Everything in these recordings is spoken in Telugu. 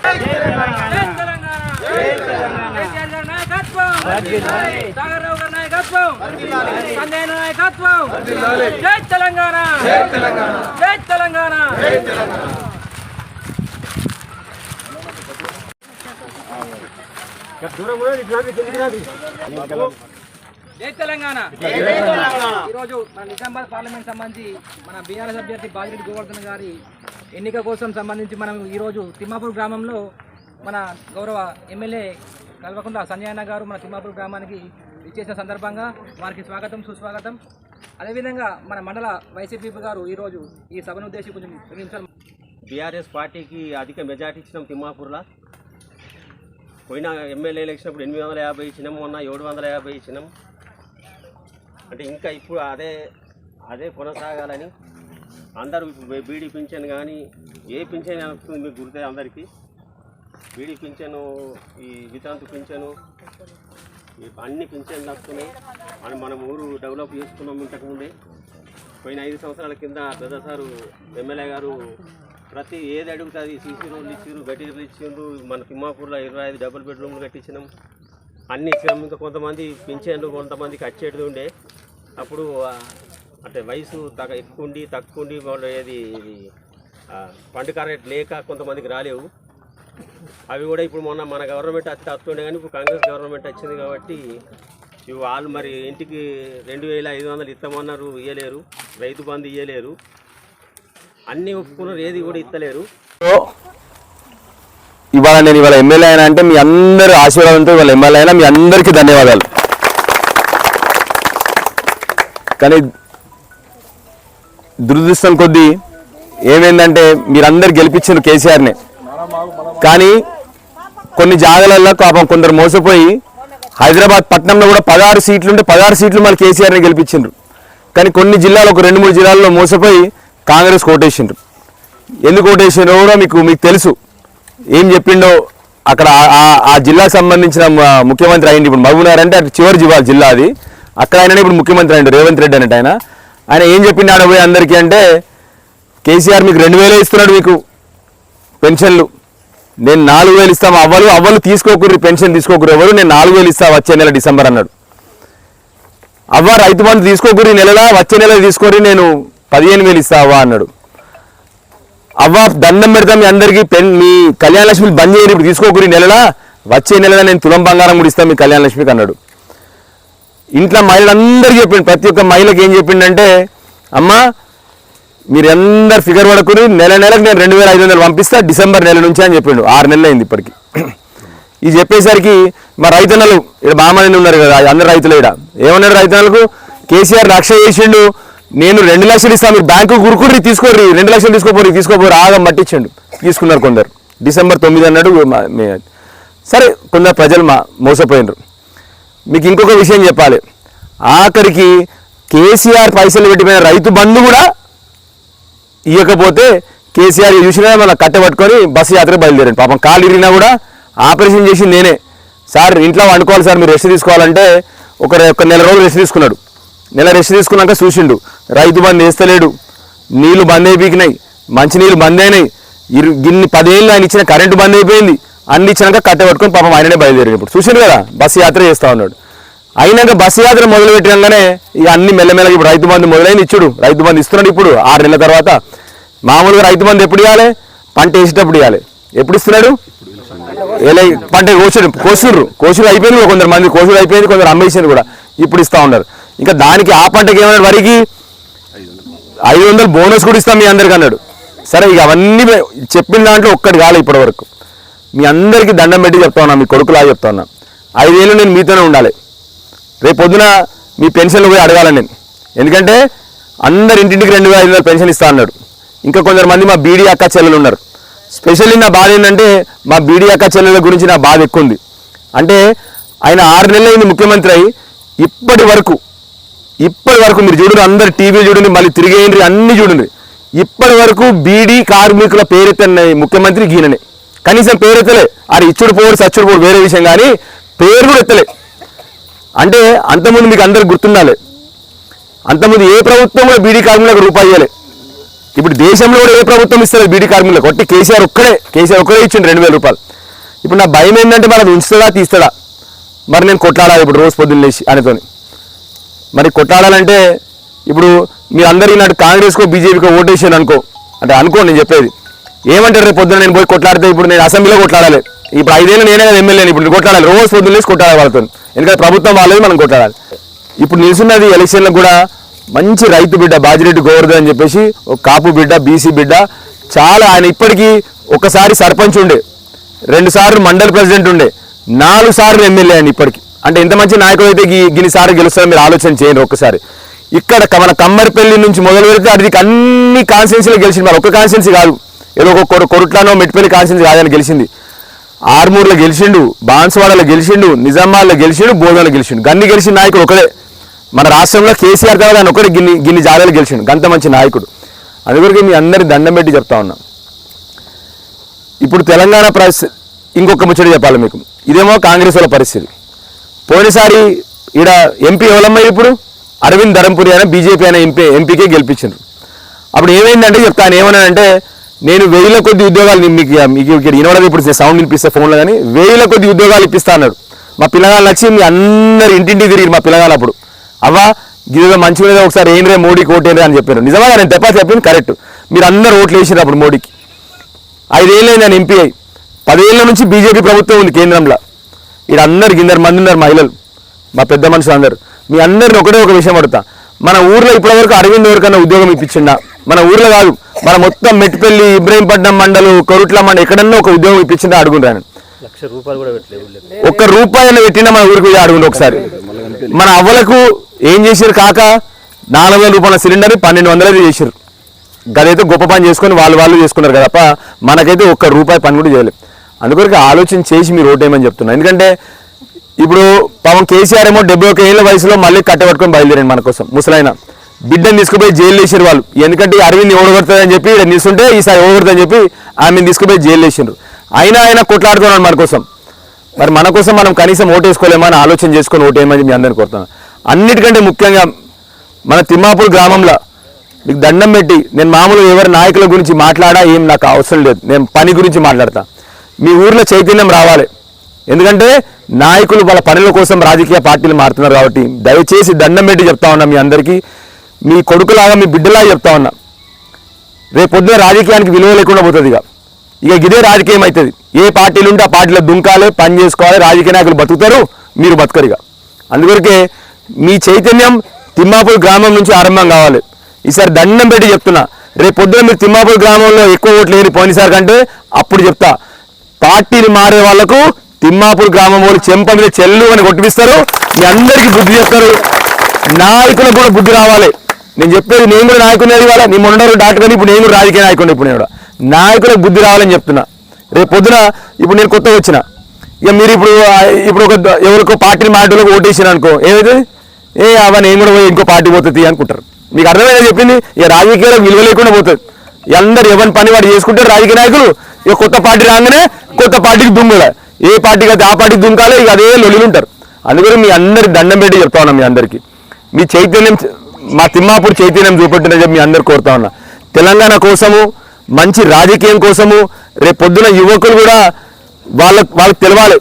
జై తెలంగాణ. ఈరోజు మన నిజామాబాద్ పార్లమెంట్ సంబంధించి మన బీఆర్ఎస్ అభ్యర్థి బాజిరెడ్డి గోవర్ధన్ గారి ఎన్నిక కోసం సంబంధించి మనం ఈరోజు తిమ్మాపూర్ గ్రామంలో మన గౌరవ ఎమ్మెల్యే కల్వకుంట్ల సంజయ్ అన్న గారు మన తిమ్మాపూర్ గ్రామానికి ఇచ్చేసిన సందర్భంగా వారికి స్వాగతం సుస్వాగతం. అదేవిధంగా మన మండల వైసీపీ గారు ఈరోజు ఈ సభను ఉద్దేశించి కొంచెం నిమిషాలు. బీఆర్ఎస్ పార్టీకి అధిక మెజార్టీ ఇచ్చినాం తిమ్మాపూర్లో. పోయిన ఎమ్మెల్యే ఎలక్షన్ అప్పుడు 850 ఇచ్చినాం, మొన్న 750 ఇచ్చినాం. అంటే ఇంకా ఇప్పుడు అదే కొనసాగాలని అందరూ బీడీ పింఛన్ కానీ ఏ పింఛన్ వస్తుంది మీకు గుర్తే అందరికీ. బీడీ పింఛను, ఈ వితంతు పింఛను, అన్ని పింఛన్లు వస్తున్నాయి. అని మనం ఊరు డెవలప్ చేసుకున్నాం. ఇంతకుముందే పోయిన 5 సంవత్సరాల కింద పెద్ద సారు ఎమ్మెల్యే గారు ప్రతి ఏది అడుగుతుంది సీసీ రోడ్లు ఇచ్చారు, గట్టిలు ఇచ్చిండ్రు. మన తిమ్మాపూర్లో 25 డబుల్ బెడ్రూమ్లు కట్టించినాం, అన్ని ఇచ్చినాం. ఇంకా కొంతమంది పింఛన్లు కొంతమందికి వచ్చేది ఉండే. అప్పుడు అంటే వయసు ఎక్కువ ఉండి తక్కువ ఉండి వాళ్ళు ఏది ఫండ్ కరెక్ట్ లేక కొంతమందికి రాలేవు. అవి కూడా ఇప్పుడు మొన్న మన గవర్నమెంట్ వస్తుండే, కానీ ఇప్పుడు కాంగ్రెస్ గవర్నమెంట్ వచ్చింది కాబట్టి ఇవి వాళ్ళు మరి ఇంటికి 2500 ఇస్తామన్నారు, ఇవ్వలేరు. రైతు బంధు ఇవ్వలేరు, అన్నీ ఒప్పుకున్నారు, ఏది కూడా ఇస్తలేరు. ఇవాళ నేను ఎమ్మెల్యే అయినా అంటే మీ అందరి ఆశీర్వాదంతో ఇవాళ ఎమ్మెల్యే అయినా మీ అందరికీ ధన్యవాదాలు. కానీ దురదృష్టం కొద్దీ ఏమైందంటే మీరందరు గెలిపించారు కేసీఆర్ని, కానీ కొన్ని జాగాలలో పాపం కొందరు మోసపోయి హైదరాబాద్ పట్టణంలో కూడా 16 సీట్లు ఉంటే 16 సీట్లు మళ్ళీ కేసీఆర్ని గెలిపించారు. కానీ కొన్ని జిల్లాలు ఒక 2-3 జిల్లాల్లో మోసపోయి కాంగ్రెస్ ఓటేసిండ్రు. ఎందుకు ఓటేసిండ్రో కూడా మీకు తెలుసు. ఏం చెప్పిండో అక్కడ ఆ జిల్లాకు సంబంధించిన ముఖ్యమంత్రి అయింది. ఇప్పుడు మహబూబ్నగర్ అంటే అటు చివరి జిల్లా అది. అక్కడ ఆయననే ఇప్పుడు ముఖ్యమంత్రి అయిండు, రేవంత్ రెడ్డి అన్నట్టు. ఆయన ఏం చెప్పిండు ఆడ పోయి అందరికీ అంటే, కేసీఆర్ మీకు 2000 ఇస్తున్నాడు మీకు పెన్షన్లు, నేను 4000 ఇస్తాము. అవ్వలు తీసుకోకూరి, పెన్షన్ తీసుకోకూరి ఎవరు, నేను 4000 ఇస్తా వచ్చే నెల డిసెంబర్ అన్నాడు. అవ్వ రైతు బంధు తీసుకోకూరి నెలలా, వచ్చే నెల తీసుకోరి నేను 15000 ఇస్తావా అన్నాడు. అవ్వ దండం పెడతా మీ అందరికీ మీ కళ్యాణ లక్ష్మి బంద్ చేయని, ఇప్పుడు తీసుకోకూరి నెలలా, వచ్చే నెలలా నేను తులం బంగారం కూడా ఇస్తాను మీ కళ్యాణ లక్ష్మికి అన్నాడు. ఇంట్లో మహిళలందరికీ చెప్పిండు, ప్రతి ఒక్క మహిళకి ఏం చెప్పిండంటే, అమ్మ మీరు అందరు ఫిగర్ పడుకుని నెలకు నేను 2500 పంపిస్తా డిసెంబర్ నెల నుంచి అని చెప్పిండు. 6 నెలలు అయింది ఇప్పటికి. ఇది చెప్పేసరికి మా రైతన్నలు ఇక్కడ బామని ఉన్నారు కదా, అందరు రైతులు ఇక్కడ ఏమన్నాడు రైతన్నలకు, కేసీఆర్ 1,00,000 చేసిండు, నేను 2 లక్షలు ఇస్తాను, మీరు బ్యాంకు గురుకుర్రి తీసుకోర్రి, 2 లక్షలు తీసుకోపోరు ఆగం పట్టించండు. తీసుకున్నారు కొందరు. డిసెంబర్ 9 అన్నాడు. సరే కొందరు ప్రజలు మోసపోయినరు. మీకు ఇంకొక విషయం చెప్పాలి, ఆఖరికి కేసీఆర్ పైసలు పెట్టిపోయిన రైతు బంధు కూడా ఇవ్వకపోతే కేసీఆర్ చూసినా మళ్ళీ కట్టబట్టుకొని బస్సు యాత్ర బయలుదేరండి. పాపం కాలు ఇరిగినా కూడా ఆపరేషన్ చేసి నేనే, సార్ ఇంట్లో వండుకోవాలి సార్, మీరు రెస్ట్ తీసుకోవాలంటే ఒక నెల రోజులు రెస్ట్ తీసుకున్నాడు. నెల రెస్ట్ తీసుకున్నాక చూసిండు రైతు బంద్ వేస్తలేడు, నీళ్లు బంద్ అయిపోయినాయి, మంచినీళ్ళు బంద్ అయినాయి, గిన్ని 10 ఏళ్ళు ఆయన ఇచ్చిన కరెంటు బంద్ అయిపోయింది. అన్ని ఇచ్చినాక కట్టబట్టుకొని పాపం ఆయననే బయలుదేరాడు. ఇప్పుడు చూసిండు కదా బస్సు యాత్ర చేస్తూ ఉన్నాడు. అయినాక బస్సు యాత్ర మొదలుపెట్టినాకనే ఇక అన్ని మెల్లమెల్లగా ఇప్పుడు రైతు బంధు మొదలైంది ఇచ్చుడు. రైతు బంధు ఇస్తున్నాడు ఇప్పుడు 6 నెలల తర్వాత. మామూలుగా రైతు బంధు ఎప్పుడు ఇవ్వాలి, పంట వేసేటప్పుడు ఇవ్వాలి. ఎప్పుడు ఇస్తున్నాడు, పంట కోసుడు అయిపోయింది, కొందరు మంది కోసుడు అయిపోయింది, కొందరు అమ్మేసారు కూడా, ఇప్పుడు ఇస్తూ ఉన్నారు. ఇంకా దానికి ఆ పంటకి ఏమన్నా వరికి 500 బోనస్ కూడా ఇస్తాం మీ అందరికి అన్నాడు. సరే ఇక అవన్నీ చెప్పిన దాంట్లో ఒక్కటి కాలే ఇప్పటి వరకు. మీ అందరికీ దండం పెట్టి చెప్తా ఉన్నా, మీ కొడుకులా చెప్తా ఉన్నా, 5 ఏళ్ళు నేను మీతోనే ఉండాలి. రేపు పొద్దున మీ పెన్షన్లు పోయి అడగాలని నేను, ఎందుకంటే అందరు ఇంటింటికి 2500 పెన్షన్ ఇస్తా అన్నాడు. ఇంకా కొందరు మంది మా బీడీ అక్క చెల్లెలు ఉన్నారు. స్పెషల్లీ నా బాధ ఏంటంటే మా బీడీ అక్క చెల్లెల గురించి నా బాధ ఎక్కువ ఉంది. అంటే ఆయన 6 నెలలు అయింది ముఖ్యమంత్రి అయ్యి, ఇప్పటి వరకు మీరు చూడండి, అందరు టీవీలు చూడండి, మళ్ళీ తిరిగేయండి, అన్ని చూడండి, ఇప్పటి వరకు బీడీ కార్మికుల పేరెత్తన్న ముఖ్యమంత్రి గీననే. కనీసం పేరెత్తలే. అది ఇచ్చుడు పోడు సచ్చుడు పోడు వేరే విషయం, కానీ పేరు కూడా ఎత్తలే. అంటే అంతకుముందు మీకు అందరికి గుర్తుండాలి, అంతకుముందు ఏ ప్రభుత్వం కూడా బీడీ కార్మికులకు రూపాయి ఇవ్వలే. ఇప్పుడు దేశంలో కూడా ఏ ప్రభుత్వం ఇస్తారు బీడీ కార్మికులకు? కొట్టి కేసీఆర్ ఒక్కడే ఇచ్చిండు 2,000 రూపాయలు. ఇప్పుడు నా భయం ఏంటంటే మరి అది ఉంచుతాడా తీస్తాడా? మరి నేను కొట్లాడాలి ఇప్పుడు రోజు పొద్దున్న లేచి ఆయనతోని. మరి కొట్లాడాలంటే ఇప్పుడు మీరు అందరికీ నాటి కాంగ్రెస్కో బీజేపీకో ఓటేసాను అనుకో నేను చెప్పేది ఏమంటారు? రేపు పొద్దున నేను పోయి కొట్లాడితే ఇప్పుడు నేను అసెంబ్లీలో కొట్లాడాలి. ఇప్పుడు 5 ఏళ్ళు నేనే కదా ఎమ్మెల్యేని, ఇప్పుడు కొట్లాడాలి, రోజు పొద్దున్న లేచి కొట్లాడాలి వాళ్ళతో. ఎందుకంటే ప్రభుత్వం వాళ్ళది, మనం కొట్లాడాలి. ఇప్పుడు నిలుస్తున్నది ఎలక్షన్లకు కూడా మంచి రైతు బిడ్డ బాజిరెడ్డి గోవర్ధన్ అని చెప్పేసి ఒక కాపు బిడ్డ, బీసీ బిడ్డ. చాలా ఆయన ఇప్పటికీ ఒకసారి సర్పంచ్ ఉండే, 2 సార్లు మండల ప్రెసిడెంట్ ఉండే, 4 సార్లు ఎమ్మెల్యే అని ఇప్పటికి. అంటే ఎంత మంచి నాయకుడు అయితే గిన్నిసార్లు గెలుస్తారో మీరు ఆలోచన చేయండి ఒక్కసారి. ఇక్కడ మన కమ్మరిపల్లి నుంచి మొదలు పెడితే అడికి అన్ని కాన్స్టిట్యున్సీలు గెలిచింది. మరి ఒక్క కాన్స్టిట్యున్సీ కాదు, ఏదో ఒక కొరుట్లానో మెట్పల్లి కాన్స్టిట్యున్సీ కాదని గెలిచింది. ఆర్మూర్లో గెలిచిండు, బాన్స్వాడలో గెలిచిండు, నిజామాబాద్లో గెలిచిండు, బోధనలో గెలిచిండు. గన్ని గెలిచిన నాయకుడు ఒకడే మన రాష్ట్రంలో. కేసీఆర్ తర్వాత ఆయన ఒకటే గిన్ని జాగాలు గెలిచిండు. గంత మంచి నాయకుడు. అందుకొరకు మీ అందరి దండం పెట్టి చెప్తా ఉన్నా. ఇప్పుడు తెలంగాణ పరిస్థితి ఇంకొక ముచ్చట చెప్పాలి మీకు. ఇదేమో కాంగ్రెస్ వాళ్ళ పరిస్థితి. పోయినసారి ఈడ ఎంపీ ఎవరమ్మా? ఇప్పుడు అరవింద్ ధరంపురి అయినా బీజేపీ అయినా ఎంపీకే గెలిపించారు. అప్పుడు ఏమైందంటే చెప్తాను, ఏమన్నానంటే నేను 1000 కొద్ది ఉద్యోగాలు మీకు ఇక్కడ వినవడం, ఇప్పుడు సౌండ్ వినిపిస్తే ఫోన్లో, కానీ 1000 కొద్ది ఉద్యోగాలు ఇప్పిస్తా అన్నాడు. మా పిల్లగాళ్ళు వచ్చి మీ అందరు ఇంటింటికి తిరిగి మా పిల్లగాళ్ళు అప్పుడు అవ్వా గిరిగా మంచిగా ఒకసారి ఏంద్రే మోడీకి ఓటేంద్రే అని చెప్పారు. నిజంగా నేను చెప్పింది కరెక్ట్. మీరు అందరూ ఓట్లు వేసారు అప్పుడు మోడీకి. 5 ఏళ్ళు నేను ఎంపీ అయ్యి 10 ఏళ్ళ నుంచి బీజేపీ ప్రభుత్వం ఉంది కేంద్రంలో. ఇక్కడ అందరికి 2 మంది ఉన్నారు మహిళలు, మా పెద్ద మనుషులు అందరు. మీ అందరిని ఒకటే ఒక విషయం అడుగుతా, మన ఊర్లో ఇప్పటివరకు అరవింద్ ఎవరికన్నా ఉద్యోగం ఇప్పించిండా? మన ఊర్లో కాదు, మన మొత్తం మెట్పల్లి, ఇబ్రహీంపట్నం మండలు, కొరుట్ల మండలం ఎక్కడన్నా ఒక ఉద్యోగం ఇప్పించిందా అడుగుంటాను. 1,00,000 రూపాయలు కూడా పెట్టలేదు. ₹1 పెట్టినా మన ఊరికి అడుగుండి ఒకసారి. మన అవ్వలకు ఏం చేశారు కాక? 4,000 రూపాయల సిలిండర్ 1,200 చేశారు. గదైతే గొప్ప పని చేసుకొని వాళ్ళు చేసుకున్నారు కదా. మనకైతే ₹1 పని కూడా చేయలేదు. అందుకొరకు ఆలోచన చేసి మీరు ఓటేయమని చెప్తున్నా. ఎందుకంటే ఇప్పుడు పాపం కేసీఆర్ ఏమో 71 ఏళ్ళ వయసులో మళ్ళీ కట్టబట్టుకొని బయలుదేరండి మన కోసం. ముసలైన బిడ్డను తీసుకుపోయి జైలు వేసారు వాళ్ళు. ఎందుకంటే అరవింద్ ఓడగొడుతుందని చెప్పి ఇక్కడ నిలుస్తుంటే ఈసారి ఓడగొడుతుందని చెప్పి ఆమెను తీసుకుపోయి జైలు వేసారు. అయినా కొట్లాడుతున్నాడు మన కోసం. మరి మన కోసం మనం కనీసం ఓటేసుకోలేమా అని ఆలోచన చేసుకొని ఓటేయమని మీ అందరిని కోరుతున్నాను. అన్నిటికంటే ముఖ్యంగా మన తిమ్మాపూర్ గ్రామంలో మీకు దండం పెట్టి, నేను మామూలుగా ఎవరి నాయకుల గురించి మాట్లాడా ఏం నాకు అవసరం లేదు, నేను పని గురించి మాట్లాడతా. మీ ఊర్లో చైతన్యం రావాలి. ఎందుకంటే నాయకులు వాళ్ళ పనుల కోసం రాజకీయ పార్టీలు మారుతున్నారు కాబట్టి దయచేసి దండం పెట్టి చెప్తా ఉన్నా మీ అందరికీ, మీ కొడుకులాగా మీ బిడ్డలాగా చెప్తా ఉన్నా. రేపు పొద్దున రాజకీయానికి విలువ లేకుండా పోతుంది. ఇక ఇదే రాజకీయం అవుతుంది. ఏ పార్టీలు ఉంటే ఆ పార్టీలో దుంకాలి, పని చేసుకోవాలి, రాజకీయ నాయకులు బతుకుతారు, మీరు బతకరుగా. అందువరకే మీ చైతన్యం తిమ్మాపూర్ గ్రామం నుంచి ఆరంభం కావాలి. ఈసారి దండం పెట్టి చెప్తున్నా, రేపు పొద్దున మీరు తిమ్మాపూర్ గ్రామంలో ఎక్కువ ఓట్లు లేని పోయినసారి కంటే అప్పుడు చెప్తా, పార్టీలు మారే వాళ్లకు తిమ్మాపూర్ గ్రామం వాళ్ళు చెంప మీద చెల్లు అని కొట్టిపిస్తారు. మీ అందరికీ బుద్ధి చెప్తారు. నాయకులకు కూడా బుద్ధి రావాలి. నేను చెప్పేది, నేను కూడా నాయకుని ఇవాళ నీ మొండరు దాటుకొని ఇప్పుడు నేను కూడా రాజకీయ నాయకుని. ఇప్పుడు నేను నాయకులకు బుద్ధి రావాలని చెప్తున్నా. రేపు పొద్దున ఇప్పుడు నేను కొత్తగా వచ్చిన, ఇక మీరు ఇప్పుడు ఒక ఎవరికో పార్టీని మాటలకు ఓటేసారు అనుకో, ఏమైతుంది? అవన్నీ నేను కూడా పోయి ఇంకో పార్టీ పోతుంది అనుకుంటారు. మీకు అర్థమైనా చెప్పింది? ఇక రాజకీయాలకు విలువ లేకుండా పోతుంది. అందరు ఎవరి పని వాడు చేసుకుంటారు రాజకీయ నాయకులు. ఇక కొత్త పార్టీ రాగానే కొత్త పార్టీకి దుంగలే, ఏ పార్టీకి అయితే ఆ పార్టీకి దుంకాలే, ఇక అదే లొల్లులు ఉంటారు. అందుకని మీ అందరికి దండం పెట్టి చెప్తా ఉన్నా, మీ అందరికీ మీ చైతన్యం, మా తిమ్మాపూర్ చైతన్యం చూపెట్టిన చెప్పి మీ అందరికి కోరుతా ఉన్నా. తెలంగాణ కోసము, మంచి రాజకీయం కోసము రేపు పొద్దున యువకులు కూడా వాళ్ళకి తెలవాలి.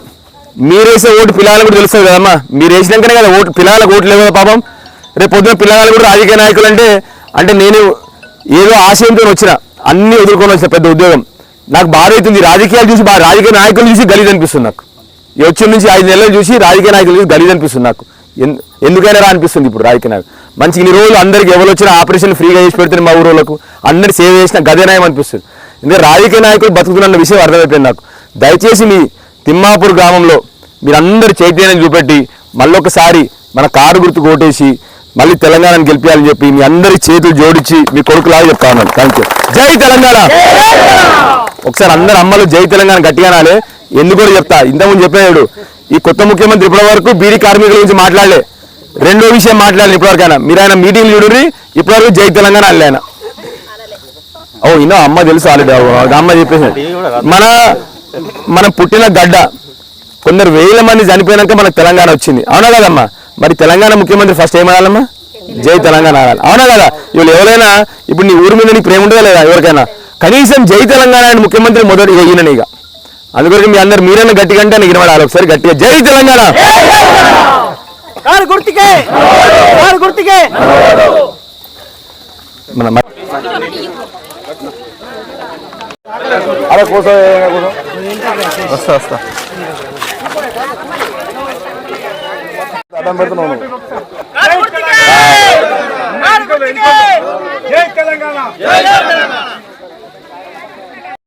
మీరేసే ఓటు పిల్లలకు కూడా తెలుస్తుంది కదమ్మా. మీరు వేసినాకనే కదా ఓటు పిల్లలకు ఓట్లు లేవు కదా పాపం. రేపు పొద్దున పిల్లలు కూడా రాజకీయ నాయకులు అంటే నేను ఏదో ఆశయంతో వచ్చిన, అన్నీ వదులుకొని వచ్చిన పెద్ద ఉద్యోగం. నాకు బాధ అవుతుంది రాజకీయాలు చూసి, రాజకీయ నాయకులు చూసి గలీజ్ అనిపిస్తుంది నాకు. వచ్చి నుంచి 5 నెలలు చూసి రాజకీయ నాయకులు చూసి గలీజ్ అనిపిస్తుంది నాకు. ఎందుకైనా రా అనిపిస్తుంది ఇప్పుడు రాజకీయ నాయకులు. మంచి ఇన్ని రోజులు అందరికి ఎవరు వచ్చినా ఆపరేషన్ ఫ్రీగా చేసి పెడుతుంది మా ఊరోళ్ళకు, అందరు సేవ చేసిన గదేనాయం అనిపిస్తుంది. ఎందుకంటే రాజకీయ నాయకులు బతుకుతున్న విషయం అర్థమైపోయింది నాకు. దయచేసి మీ తిమ్మాపూర్ గ్రామంలో మీరందరూ చైతన్యం చూపెట్టి మళ్ళొకసారి మన కారు గుర్తు ఓటేసి మళ్ళీ తెలంగాణను గెలిపించాలని చెప్పి మీ అందరి చేతులు జోడించి మీ కొడుకులాగా చెప్తా ఉన్నాను. Thank you. జై తెలంగాణ. ఒకసారి అందరు అమ్మలు జై తెలంగాణ గట్టిగా నాలే. ఎందుకు కూడా చెప్తా, ఇంతకుముందు చెప్పాడు ఈ కొత్త ముఖ్యమంత్రి ఇప్పటి వరకు బీడీ కార్మికుల గురించి మాట్లాడలే. రెండో విషయం మాట్లాడాలి ఇప్పటివరకైనా. మీరు ఆయన మీటింగ్లు చూడండి, ఇప్పటివరకు జై తెలంగాణ అల్లే ఆయన. ఇన్నో అమ్మ తెలుసు ఆల్రెడీ, అమ్మ చెప్పేసి. మనం పుట్టిన గడ్డ, కొందరు 1000 మంది చనిపోయినాక మనకు తెలంగాణ వచ్చింది, అవునా కదమ్మా? మరి తెలంగాణ ముఖ్యమంత్రి ఫస్ట్ ఏమనాలమ్మా? జై తెలంగాణ అనాలి. అవునా కదా? వీళ్ళు ఎవరైనా ఇప్పుడు నీ ఊరి మీద నీకు ప్రేమ ఉంటుందా లేదా? ఎవరికైనా కనీసం జై తెలంగాణ అని ముఖ్యమంత్రి మొదటి ఈయన ఇక. అందుకొరకు మీ అందరు మీరైనా గట్టిగా అంటే నాకు వినబడాలి ఒకసారి గట్టిగా జై తెలంగాణ. అలా కోసం వస్తా అడ్డం పెడుతున్నాను. జై తెలంగాణ.